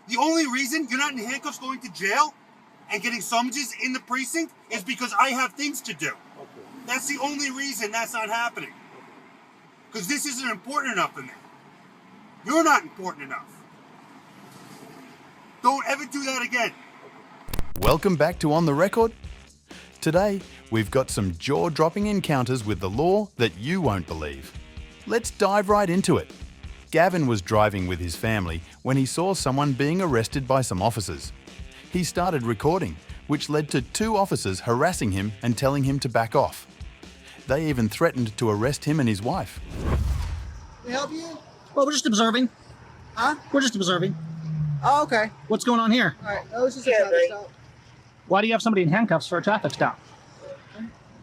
The only reason you're not in handcuffs going to jail and getting summonses in the precinct is because I have things to do. Okay. That's the only reason that's not happening. Because this isn't important enough for me. You're not important enough. Don't ever do that again. Welcome back to On the Record. Today, we've got some jaw-dropping encounters with the law that you won't believe. Let's dive right into it. Gavin was driving with his family when he saw someone being arrested by some officers. He started recording, which led to 2 officers harassing him and telling him to back off. They even threatened to arrest him and his wife. Can we help you? Well, we're just observing. Huh? We're just observing. Oh, okay. What's going on here? All right. Oh, it's just a traffic stop. Why do you have somebody in handcuffs for a traffic stop?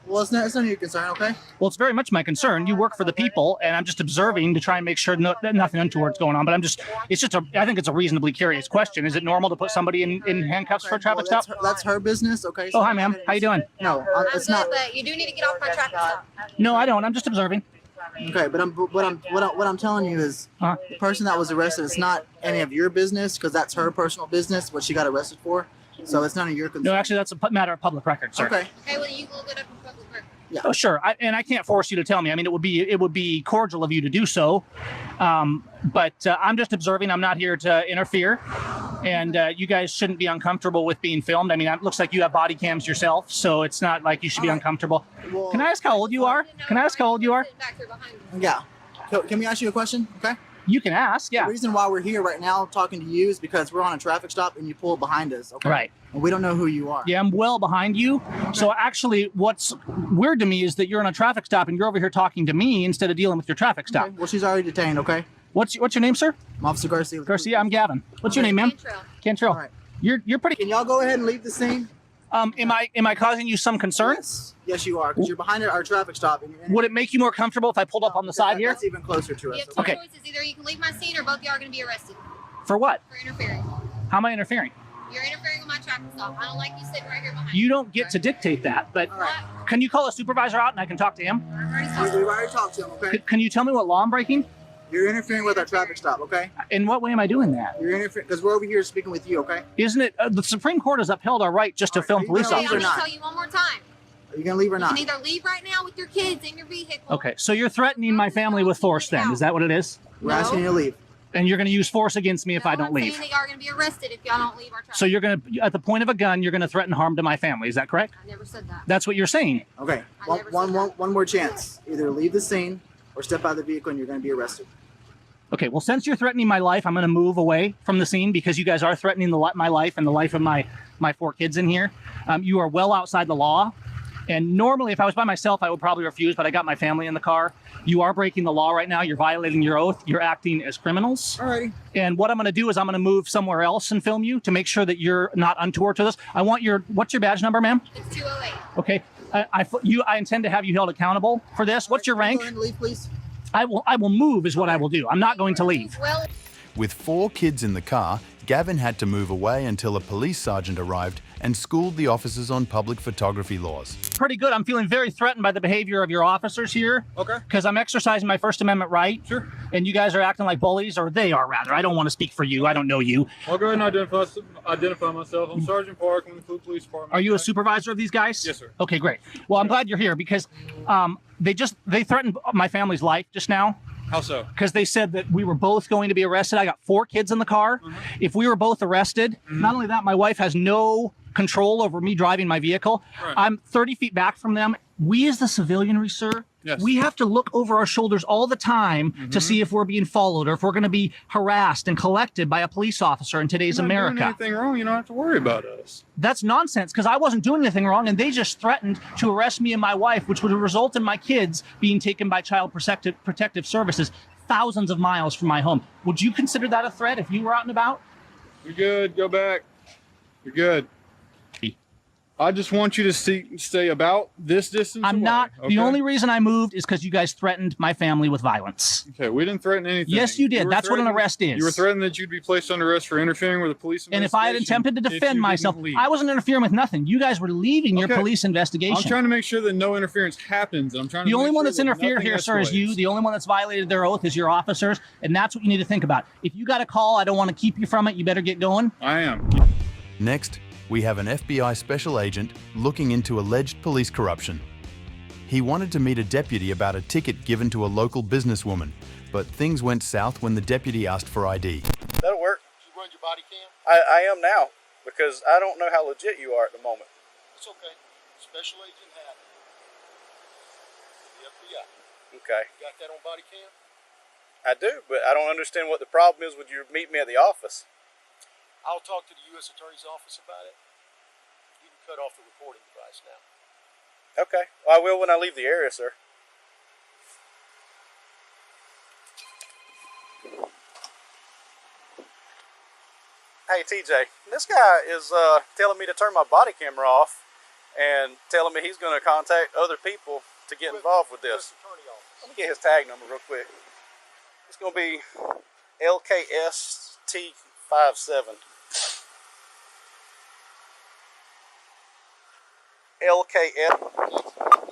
Well, it's none of your concern, okay? Well, it's very much my concern. You work for the people, and I'm just observing to try and make sure that nothing untoward's going on. But I think it's a reasonably curious question. Is it normal to put somebody in handcuffs for a traffic stop? That's her business, okay? Oh, hi, ma'am. How you doing? No, it's not. But you do need to get off my traffic stop. No, I don't. I'm just observing. Okay, but what I'm telling you is the person that was arrested, it's not any of your business because that's her personal business, what she got arrested for. So it's none of your concern. No, actually, that's a matter of public record, sir. Okay. Okay, well, you can look it up in public record. Yeah. Oh, sure. I can't force you to tell me. I mean, it would be cordial of you to do so. But I'm just observing. I'm not here to interfere. And you guys shouldn't be uncomfortable with being filmed. I mean, it looks like you have body cams yourself, so it's not like you should be uncomfortable. Well, Can I ask how old you are? Can I ask how old you are? Yeah. Can we ask you a question? Okay. You can ask, yeah. The reason why we're here right now talking to you is because we're on a traffic stop and you pulled behind us. Okay. Right. And we don't know who you are. Yeah, I'm well behind you. So actually, what's weird to me is that you're on a traffic stop and you're over here talking to me instead of dealing with your traffic stop. Okay. Well, she's already detained. Okay. What's your name, sir? I'm Officer Garcia. Garcia. I'm Gavin. What's your name, ma'am? Cantrell. All right. You're pretty. Can y'all go ahead and leave the scene? Am I causing you some concern? Yes, you are, because you're behind our traffic stop. And you're Would it make you more comfortable if I pulled up on the side here? That's even closer to us. You have two Okay. choices. Either you can leave my scene or both of you are going to be arrested For what? for interfering. How am I interfering? You're interfering with my traffic stop. I don't like you sitting right here behind You don't get to dictate that, but All right. can you call a supervisor out and I can talk to him? We've already talked to him, okay? Can you tell me what law I'm breaking? You're interfering with our traffic stop, okay? In what way am I doing that? You're interfering because we're over here speaking with you, okay? Isn't it the Supreme Court has upheld our right just to film are you police gonna Okay, I'm officers? going to tell you one more time. Are you gonna leave or You not? can either leave right now with your kids in your vehicle. Okay, so you're threatening my family with force then, is that what it is? We're asking you to leave. And you're going to use force against me if I don't I'm leave. saying that y'all are going to be arrested if y'all don't leave our traffic So you're going to, at the point of a gun, you're going to threaten harm to my family, is that correct? I never said that. That's what you're saying. Okay. I never said that. One more chance. Either leave the scene or step out of the vehicle and you're gonna be arrested. Okay, well, since you're threatening my life, I'm going to move away from the scene because you guys are threatening my life and the life of my 4 kids in here. You are well outside the law. And normally, if I was by myself, I would probably refuse, but I got my family in the car. You are breaking the law right now. You're violating your oath. You're acting as criminals. Alrighty. And what I'm going to do is I'm going to move somewhere else and film you to make sure that you're not untoward to this. I want what's your badge number, ma'am? It's 208. Okay. I intend to have you held accountable for this. What's your rank? Go ahead and leave, please. I will move is what I will do. I'm not going to leave. Well, With 4 kids in the car, Gavin had to move away until a police sergeant arrived and schooled the officers on public photography laws. Pretty good. I'm feeling very threatened by the behavior of your officers here. Okay. Because I'm exercising my First Amendment right. Sure. And you guys are acting like bullies, or they are rather. I don't want to speak for you. I don't know you. I'll go ahead and identify myself. I'm Sergeant Park from the Fleet Police Department. Are you a supervisor of these guys? Yes, sir. Okay, great. Well, I'm glad you're here because they threatened my family's life just now. How so? Because they said that we were both going to be arrested. I got 4 kids in the car. If we were both arrested, not only that, my wife has no control over me driving my vehicle. Right. I'm 30 feet back from them. We as the civilianry, sir, Yes. we have to look over our shoulders all the time to see if we're being followed or if we're going to be harassed and collected by a police officer in today's You're not America. doing anything wrong. You don't have to worry about us. That's nonsense because I wasn't doing anything wrong and they just threatened to arrest me and my wife, which would result in my kids being taken by Child Protective Services thousands of miles from my home. Would you consider that a threat if you were out and about? You're good. Go back. You're good. I just want you to stay about this distance I'm away, not. okay? The only reason I moved is because you guys threatened my family with violence. Okay, we didn't threaten anything. Yes, you did. That's what an arrest is. You were threatened that you'd be placed under arrest for interfering with a police investigation. And if I had attempted to if defend you myself, didn't leave. I wasn't interfering with nothing. You guys were leaving your Okay. police investigation. I'm trying to make sure that no interference happens. I'm trying to The only make one sure that's that interfered nothing here, sir, is you. escalates. The only one that's violated their oath is your officers, and that's what you need to think about. If you got a call, I don't want to keep you from it. You better get going. I am. Next, we have an FBI special agent looking into alleged police corruption. He wanted to meet a deputy about a ticket given to a local businesswoman, but things went south when the deputy asked for ID. That'll work. You run your body cam? I am now, because I don't know how legit you are at the moment. It's okay. Special Agent Handcuffed. The FBI. Okay. You got that on body cam? I do, but I don't understand what the problem is with you meet me at the office. I'll talk to the U.S. Attorney's Office about it. You can cut off the recording device now. Okay. Well, I will when I leave the area, sir. Hey, TJ, this guy is telling me to turn my body camera off and telling me he's going to contact other people to get involved with this. U.S. Attorney Office. Let me get his tag number real quick. It's going to be LKST57. LKS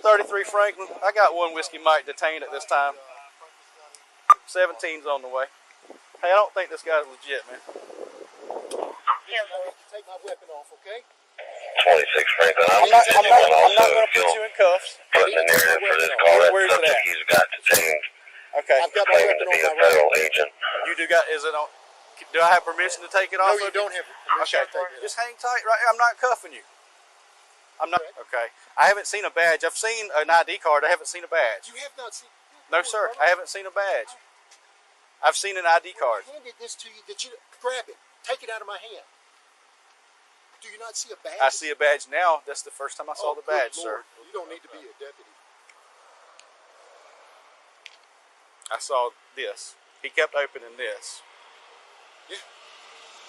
33 Franklin. I got one Whiskey Mike detained at this time. 17's on the way. Hey, I don't think this guy's legit, man. Take my weapon off, okay? 26 Franklin. I'm not going to put you in cuffs. Putting the narrative for this call. That Where's it subject at? he's got detained, Okay. I've got my claiming weapon to be on a my federal right. agent. You do got, is it on, do I have permission to take it off? No, you of don't have permission Okay, to take it just hang tight right here. I'm not cuffing you. I'm not, okay. I haven't seen a badge. I've seen an ID card. I haven't seen a badge. You have not seen... No, sir. I haven't seen a badge. I've seen an ID card. I handed this to you. Did you grab it? Take it out of my hand. Do you not see a badge? I see a badge now. That's the first time I saw the good badge, Lord. sir. You don't need to be a deputy. I saw this. He kept opening this. Yeah.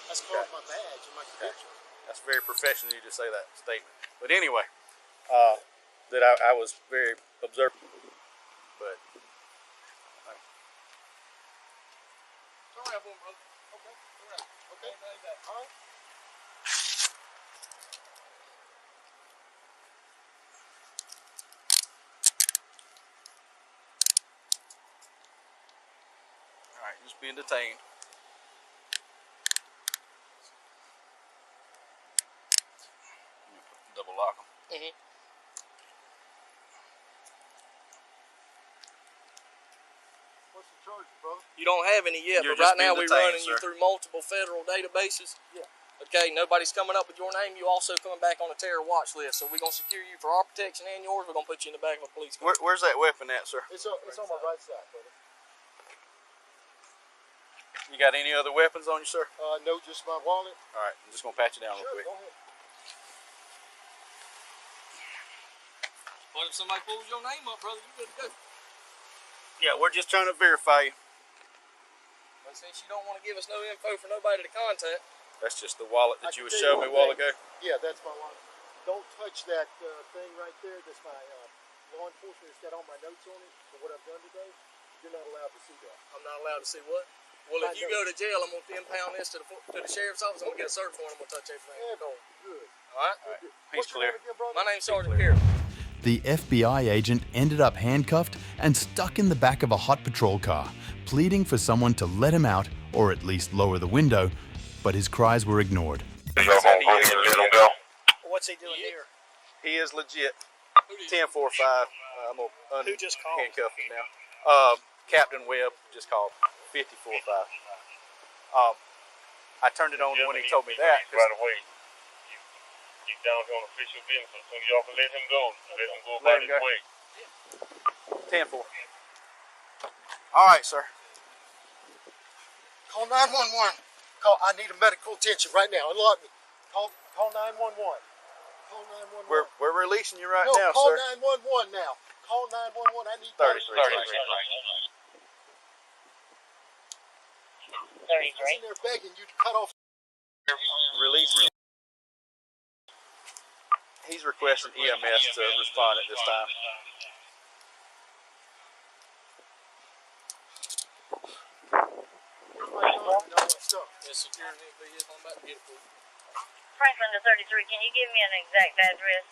That's called my badge and my credentials. That's very professional of you to say that statement. But anyway, that I was very observant. But Don't have one, brother. Okay. All right. Okay. All right. all right, just being detained. Double lock them. What's the charge, brother? You don't have any yet, You're but right just being now we're detained, running you sir. through multiple federal databases. Yeah. Okay, nobody's coming up with your name. You also coming back on a terror watch list. So we're going to secure you for our protection and yours. We're going to put you in the back of a police car. Where's that weapon at, sir? It's on my right side, brother. You got any other weapons on you, sir? No, just my wallet. All right, I'm just gonna pat you down Sure, real quick. go ahead. What if somebody pulls your name up, brother? You good to go. Yeah, we're just trying to verify you. But since you don't want to give us no info for nobody to contact, That's just the wallet I that you can were tell you showing me a one while thing. ago. Yeah, that's my wallet. Don't touch that thing right there. That's my law enforcement. It's got all my notes on it for what I've done today. You're not allowed to see that. I'm not allowed to see what? Well, if you go to jail, I'm going to impound this to the sheriff's office. I'm going to get a search warrant. I'm going to touch everything. Yeah, no, good. All right? He's What's your clear. name again, brother? My name's Sergeant Carroll. The FBI agent ended up handcuffed and stuck in the back of a hot patrol car, pleading for someone to let him out or at least lower the window, but his cries were ignored. Y'all gonna go ahead and let him go? What's he doing here? He is legit. 10-4-5. I'm gonna Who just called? handcuff him now. Captain Webb just called. 54-5. I turned it on when he told me that. Right away. You down here on official business. So y'all can let him go. Let him go Let about him his go. way. 10-4. All right, sir. Call 911. I need a medical attention right now. Unlock me. Call 911. Call 911. We're releasing you right no, now, call sir. 911 now. Call 911. I need 33. I'm sitting there begging you to cut off. Release. He's requesting EMS to respond at this time. Franklin to 33, can you give me an exact address?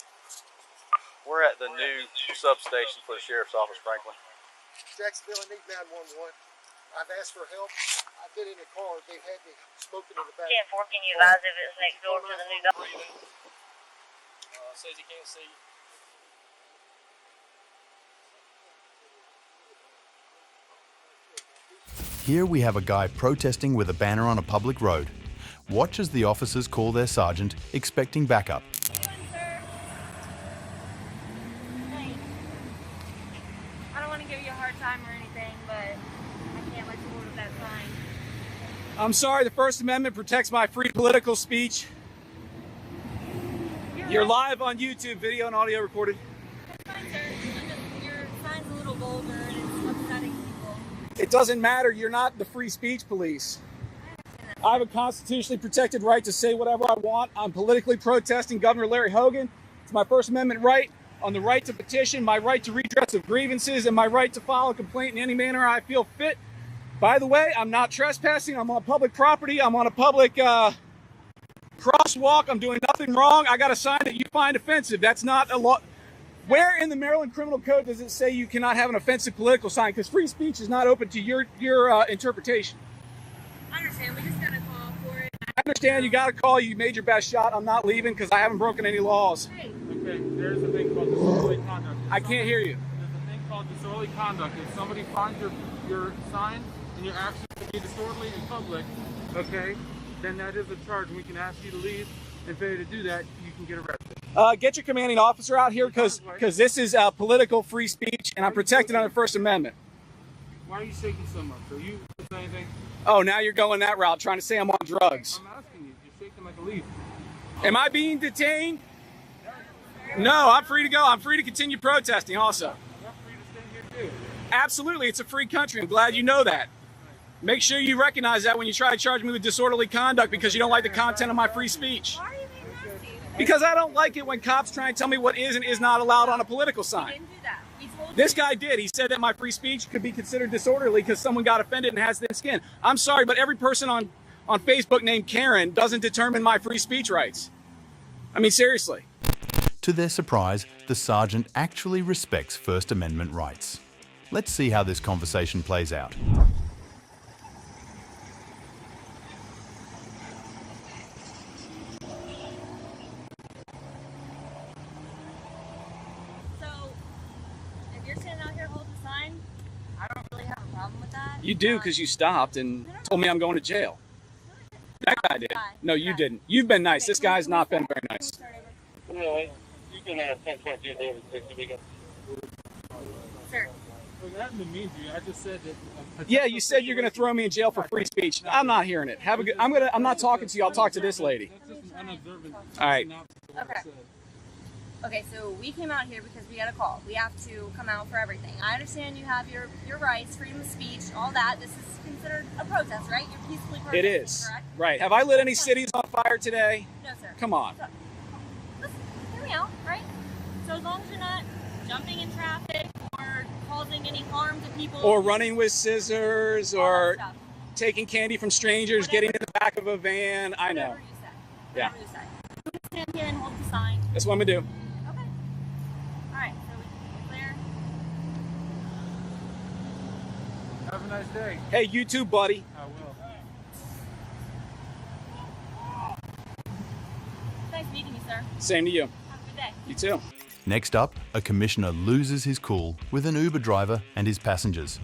We're at the new substation for the Sheriff's Office, Franklin. Jacksonville, I need 911. I've asked for help. I've been in a car. They've had me smoking in the back. 10-4, can you advise if it's next door to the new doctor? Says he can't see. Here we have a guy protesting with a banner on a public road. Watch as the officers call their sergeant, expecting backup. I don't want to give you a hard time or anything, but I can't let you hold up that sign. I'm sorry, the First Amendment protects my free political speech. You're live on YouTube, video and audio recorded. That's fine, sir. Your sign's a little vulgar and it's upsetting people. It doesn't matter, you're not the free speech police. I have a constitutionally protected right to say whatever I want. I'm politically protesting Governor Larry Hogan. It's my First Amendment right on the right to petition, my right to redress of grievances, and my right to file a complaint in any manner I feel fit. By the way, I'm not trespassing. I'm on public property. I'm on a public crosswalk. I'm doing nothing wrong. I got a sign that you find offensive. That's not a law. Where in the Maryland Criminal Code does it say you cannot have an offensive political sign? Because free speech is not open to your interpretation. I understand. We just got a call for it. I understand you got a call. You made your best shot. I'm not leaving because I haven't broken any laws. Hey. Okay, there's a thing called disorderly conduct. I can't hear you. There's a thing called disorderly conduct. If somebody finds your sign and your actions to be disorderly in public, okay, then that is a charge, and we can ask you to leave. And failure to do that, you can get arrested. Get your commanding officer out here because this is political free speech, and I'm protected under the First Amendment. Why are you shaking so much? Are you saying anything? Oh, now you're going that route, trying to say I'm on drugs. I'm asking you. You're shaking like a leaf. Am I being detained? No, I'm free to go. I'm free to continue protesting also. You're free to stay here too. Absolutely, it's a free country. I'm glad you know that. Make sure you recognize that when you try to charge me with disorderly conduct because you don't like the content of my free speech. Why are you being nasty? Because I don't like it when cops try and tell me what is and is not allowed on a political We sign. didn't do that. We told This you. guy did. He said that my free speech could be considered disorderly because someone got offended and has thin skin. I'm sorry, but every person on Facebook named Karen doesn't determine my free speech rights. I mean, seriously. To their surprise, the sergeant actually respects First Amendment rights. Let's see how this conversation plays out. So, if you're standing out here holding the sign, I don't really have a problem with that. You do because you stopped and told me I'm going to jail. That guy did. No, you didn't. You've been nice. This guy's not been very nice. Anyway, you can have 10.2 David 60 weekend. Sir. Well, that didn't mean to you. I just said that. Yeah, you said you're going to throw me in jail for free speech. I'm not hearing it. Have a good. I'm not talking to you. I'll talk to this lady. That's just an unobservant. All right. Okay. Okay, so we came out here because we got a call. We have to come out for everything. I understand you have your rights, freedom of speech, all that. This is considered a protest, right? You're peacefully protesting, It is. correct? Right. Have I lit any cities on fire today? No, sir. Come on. So, listen, hear me out, right? So as long as you're not jumping in traffic or causing any harm to people. Or running with scissors, all or that stuff. taking candy from strangers, getting in the back of a van. I know. Whatever you say. Yeah. Whatever you say. You can stand here and hold the sign. That's what I'm gonna do. Okay. All right. So we clear. Have a nice day. Hey, you too, buddy. I will. Nice meeting you, sir. Same to you. Have a good day. You too. Next up, a commissioner loses his cool with an Uber driver and his passengers.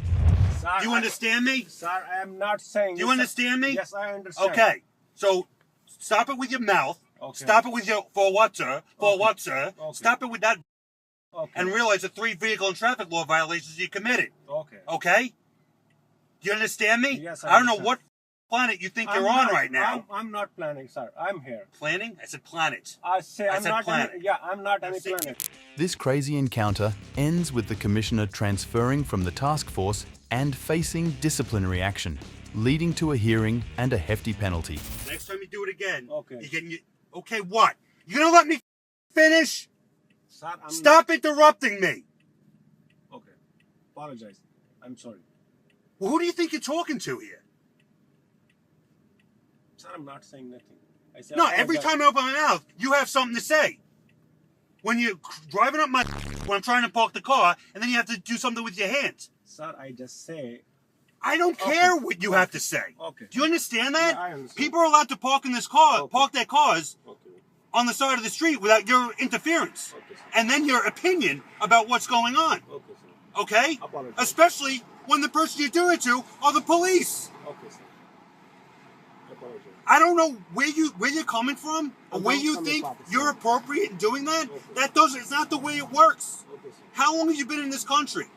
Sir, Do you understand me? Sir, I am not saying. Do you understand me? Yes, I understand. Okay. So stop it with your mouth. Okay. Stop it with your for what, sir? For what, sir? Okay. Stop it with that Okay. and realize the 3 vehicle and traffic law violations you committed. Okay. Okay? Do you understand me? Yes, I don't know understand. what planet you think I'm you're on not- right now. I'm not planning, sir. I'm here. Planning? I said planet. I say I'm said not. planet. I'm not any said- planet. This crazy encounter ends with the commissioner transferring from the task force and facing disciplinary action, leading to a hearing and a hefty penalty. Next time you do it again, Okay. you're getting okay, what? You gonna let me finish? Sir, Stop interrupting me. Okay. Apologize. I'm sorry. Well, who do you think you're talking to here? Sir, I'm not saying nothing. I said No, every time I open my mouth, you have something to say. When you're driving up my when I'm trying to park the car, and then you have to do something with your hands. Sir, I just say... I don't care what you have to say. Okay. Do you understand that? Yeah, I understand. People are allowed to park in this car, park their cars on the side of the street without your interference. And then your opinion about what's going on. Okay? Especially when the person you're doing it to are the police. Okay, sir. I apologize. I don't know where you're coming from or where you think you're appropriate in doing that. That doesn't. It's not the way it works. How long have you been in this country?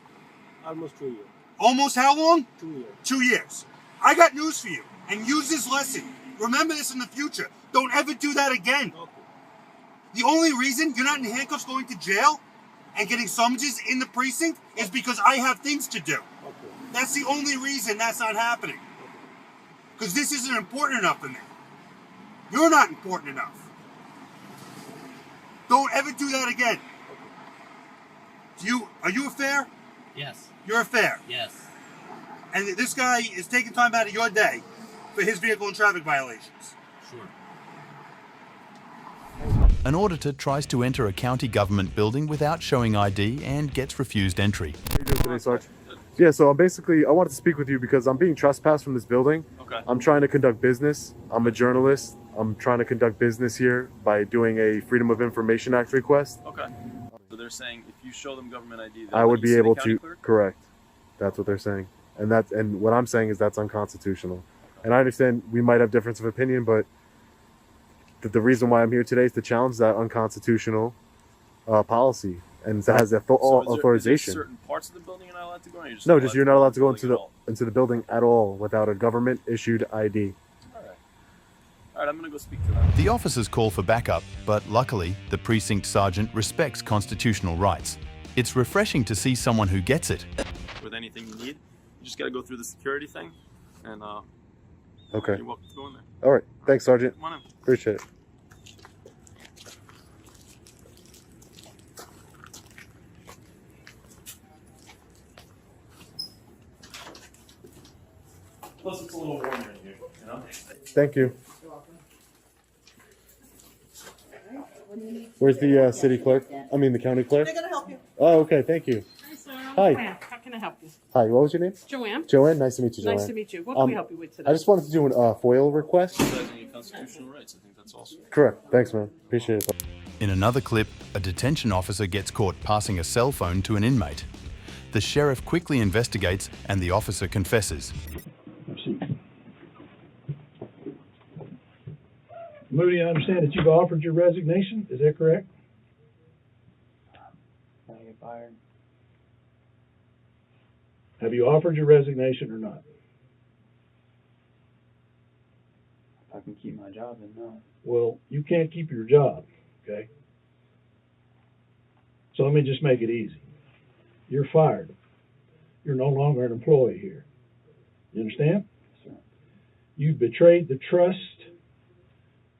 Almost 2 years. Almost how long? 2 years. 2 years. I got news for you. And use this lesson. Remember this in the future. Don't ever do that again. Okay. The only reason you're not in handcuffs going to jail and getting summonses in the precinct is because I have things to do. Okay. That's the only reason that's not happening. Because this isn't important enough for me. You're not important enough. Don't ever do that again. Are you a fare? Yes. You're a fare. Yes. And this guy is taking time out of your day for his vehicle and traffic violations. Sure. An auditor tries to enter a county government building without showing ID and gets refused entry. How you doing today, Sarge? Yeah, so I wanted to speak with you because I'm being trespassed from this building. Okay. I'm trying to conduct business. I'm a journalist. I'm trying to conduct business here by doing a Freedom of Information Act request. Okay. So they're saying if you show them government ID, I would be able to. Clerk? Correct. That's what they're saying, and what I'm saying is that's unconstitutional. And I understand we might have difference of opinion, but the reason why I'm here today is to challenge that unconstitutional policy, and it has authorization. Is there certain parts of the building you're not allowed to go in? No, just you're not allowed to go into the building at all without a government issued ID. All right, I'm going to go speak to them. The officers call for backup, but luckily, the precinct sergeant respects constitutional rights. It's refreshing to see someone who gets it. With anything you need, you just got to go through the security thing, and Okay. you're welcome to go in there. All right. Thanks, Sergeant. Come on in. Appreciate it. Plus, it's a little warmer in here, you know? Thank you. Where's the city clerk? I mean, the county clerk? They're going to help you. Oh, okay. Thank you. Hi, sir. Hi. How can I help you? Hi. What was your name? Joanne. Joanne. Nice to meet you, Joanne. Nice to meet you. What can we help you with today? I just wanted to do a FOIL request. Exercising your constitutional rights, I think that's awesome. Correct. Thanks, man. Appreciate it. In another clip, a detention officer gets caught passing a cell phone to an inmate. The sheriff quickly investigates and the officer confesses. Moody, I understand that you've offered your resignation. Is that correct? Can I get fired? Have you offered your resignation or not? If I can keep my job, then no. Well, you can't keep your job, okay? So let me just make it easy. You're fired. You're no longer an employee here. You understand? Yes, sir. You've betrayed the trust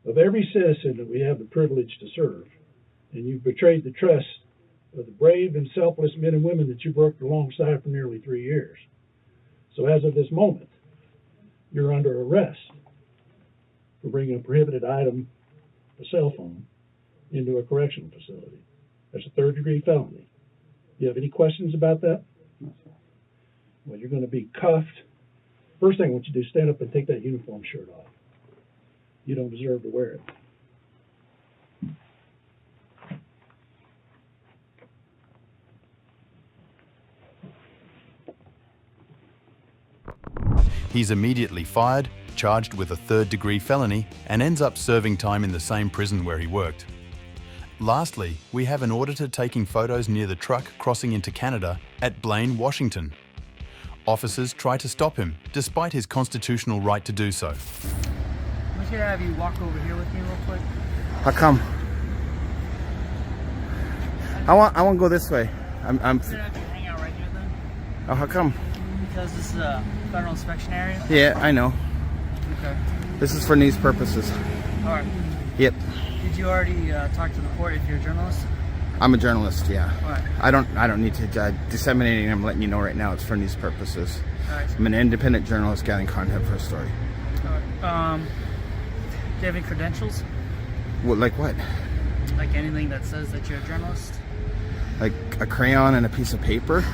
of every citizen that we have the privilege to serve. And you've betrayed the trust of the brave and selfless men and women that you've worked alongside for nearly 3 years. So as of this moment, you're under arrest for bringing a prohibited item, a cell phone, into a correctional facility. That's a third-degree felony. Do you have any questions about that? No, sir. Well, you're going to be cuffed. First thing I want you to do is stand up and take that uniform shirt off. You don't deserve to wear it. He's immediately fired, charged with a third-degree felony, and ends up serving time in the same prison where he worked. Lastly, we have an auditor taking photos near the truck crossing into Canada at Blaine, Washington. Officers try to stop him, despite his constitutional right to do so. I'm just gonna have you walk over here with me real quick. How come? I want to go this way. I'm You're gonna have to hang out right here then. Oh, how come? Because this is a federal inspection area. Yeah, I know. Okay. This is for news purposes. All right. Yep. Did you already talk to the court if you're a journalist? I'm a journalist, yeah. All right. I don't need to disseminate it. I'm letting you know right now it's for news purposes. All right. I'm an independent journalist gathering content for a story. All right. Do you have any credentials? What, like what? Like anything that says that you're a journalist? Like a crayon and a piece of paper?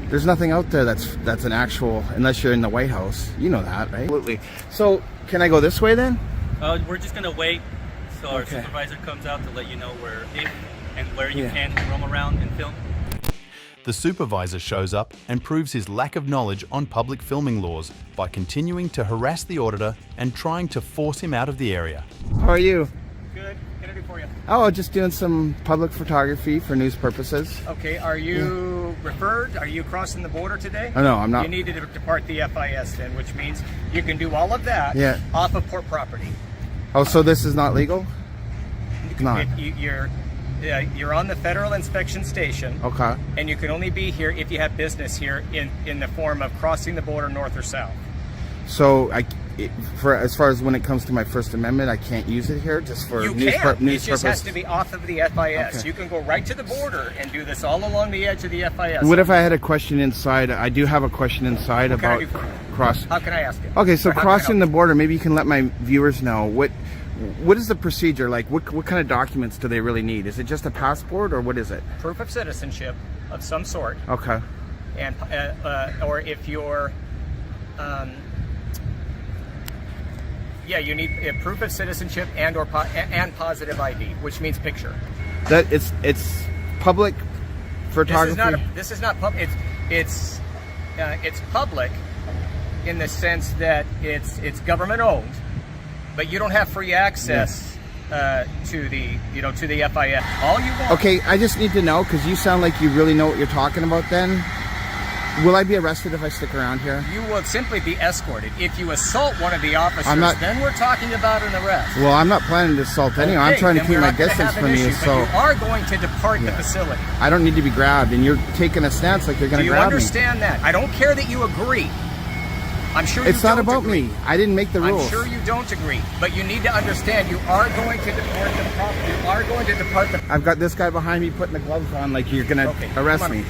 There's nothing out there that's an actual, unless you're in the White House. You know that, right? Absolutely. So, can I go this way then? We're just gonna wait so our supervisor comes out to let you know if and where you can roam around and film. The supervisor shows up and proves his lack of knowledge on public filming laws by continuing to harass the auditor and trying to force him out of the area. How are you? Good. What can I do for you? Oh, just doing some public photography for news purposes. Okay, are you referred? Are you crossing the border today? Oh, no, I'm not. You need to depart the FIS then, which means you can do all of that off of port property. Oh, so this is not legal? Not. You're on the federal inspection station. Okay. And you can only be here if you have business here in the form of crossing the border north or south. So as far as when it comes to my First Amendment, I can't use it here just for news purposes? It just has to be off of the FIS. Okay. You can go right to the border and do this all along the edge of the FIS. What if I had a question inside? I do have a question inside about cross. How can I ask you? Okay, so crossing the border, maybe you can let my viewers know what is the procedure like? What kind of documents do they really need? Is it just a passport or what is it? Proof of citizenship of some sort. Okay. And or if you're you need a proof of citizenship and positive ID, which means picture. That it's public photography. This is not public. It's public in the sense that it's government owned, but you don't have free access to the FIS. All you want. Okay, I just need to know because you sound like you really know what you're talking about. Then, will I be arrested if I stick around here? You will simply be escorted. If you assault one of the officers, then we're talking about an arrest. Well, I'm not planning to assault anyone. I'm trying to keep my distance from you. So you are going to depart the facility. I don't need to be grabbed, and you're taking a stance like you're going to grab me. Do you understand that? I don't care that you agree. I'm sure it's not about me. I didn't make the rules. I'm sure you don't agree, but you need to understand you are going to depart the property. You are going to depart the. I've got this guy behind me putting the gloves on like you're going to arrest me.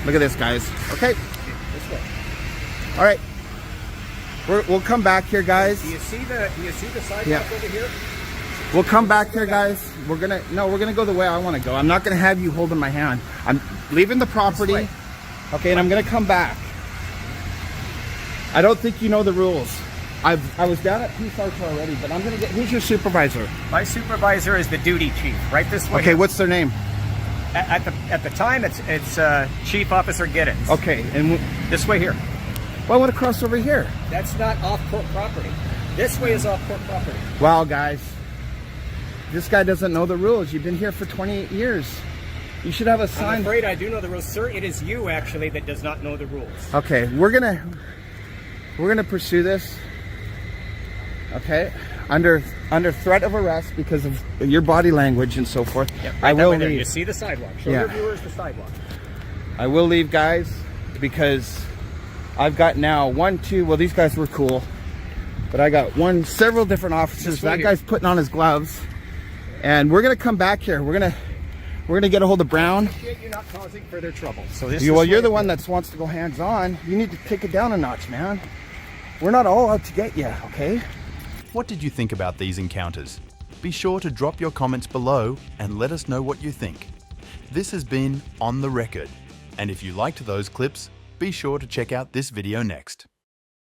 Look at this, guys. Okay. This way. All right. We'll come back here, guys. Do you see the sidewalk over here? We'll come back here, guys. We're gonna go the way I want to go. I'm not gonna have you holding my hand. I'm leaving the property. Okay, and I'm gonna come back. I don't think you know the rules. I was down at Peace Arch already, but I'm gonna get. Who's your supervisor? My supervisor is the duty chief. Right this way. Okay, what's their name? At the time, it's Chief Officer Giddens. Okay, and this way here. Well, I want to cross over here. That's not off port property. This way is off port property. Wow, guys, this guy doesn't know the rules. You've been here for 28 years. You should have a sign. I'm afraid I do know the rules, sir. It is you actually that does not know the rules. Okay, we're gonna pursue this. Okay, under threat of arrest because of your body language and so forth. Yep, I will leave. You see the sidewalk. Show your viewers the sidewalk. I will leave, guys, because I've got now well, these guys were cool, but I got several different officers. That guy's putting on his gloves, and we're gonna come back here. We're gonna get a hold of Brown. You're not causing further trouble. So you're the one that wants to go hands on. You need to take it down a notch, man. We're not all out to get you, okay? What did you think about these encounters? Be sure to drop your comments below and let us know what you think. This has been On the Record, and if you liked those clips, be sure to check out this video next.